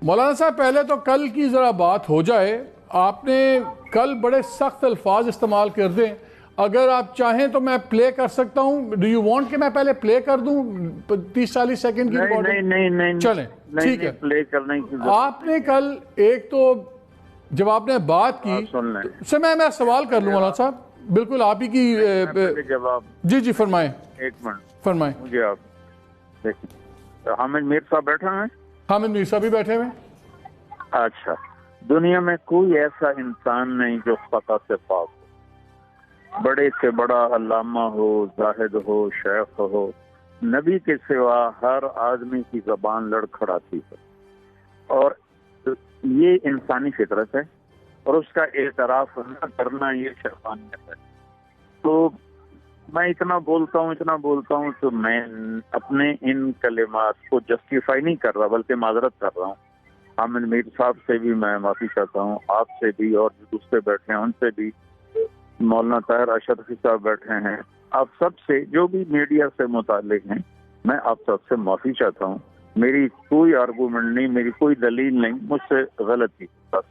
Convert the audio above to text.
مولانا صاحب پہلے تو کل کی ذرا بات ہو جائے. آپ نے کل بڑے سخت الفاظ استعمال کر دیں. اگر آپ چاہیں تو میں پلے کر سکتا ہوں. ڈو یو وانٹ کہ میں پہلے پلے کر دوں 30-40 سیکنڈ کی ریکارڈنگ؟ نہیں چلیں ٹھیک ہے. پلے کرنے کی آپ نے کل ایک تو جب آپ نے بات کی سے میں سوال کر لوں مولانا صاحب بالکل آپ ہی کی جواب. جی فرمائیں. ایک منٹ فرمائیں. مجھے آپ دیکھیں حامد میر صاحب بیٹھا ہے. حامد میر صاحب بھی بیٹھے ہوئے. اچھا. دنیا میں کوئی ایسا انسان نہیں جو خطا سے پاک ہو. بڑے سے بڑا علامہ ہو، زاہد ہو، شیخ ہو، نبی کے سوا ہر آدمی کی زبان لڑکھڑاتی ہے اور یہ انسانی فطرت ہے اور اس کا اعتراف نہ کرنا یہ شیطانیت ہے. تو میں اتنا بولتا ہوں تو میں اپنے ان کلمات کو جسٹیفائی نہیں کر رہا بلکہ معذرت کر رہا ہوں. حامد میر صاحب سے بھی میں معافی چاہتا ہوں، آپ سے بھی، اور جو دوسرے بیٹھے ہیں ان سے بھی، مولانا طاہر اشرفی صاحب بیٹھے ہیں، آپ سب سے جو بھی میڈیا سے متعلق ہیں، میں آپ سب سے معافی چاہتا ہوں. میری کوئی آرگومنٹ نہیں، میری کوئی دلیل نہیں، مجھ سے غلطی بس.